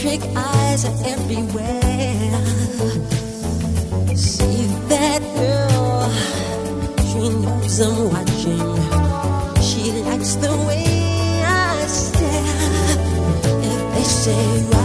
trick eyes are everywhere. See that girl, she knows I'm watching. She likes the way I stare. If they say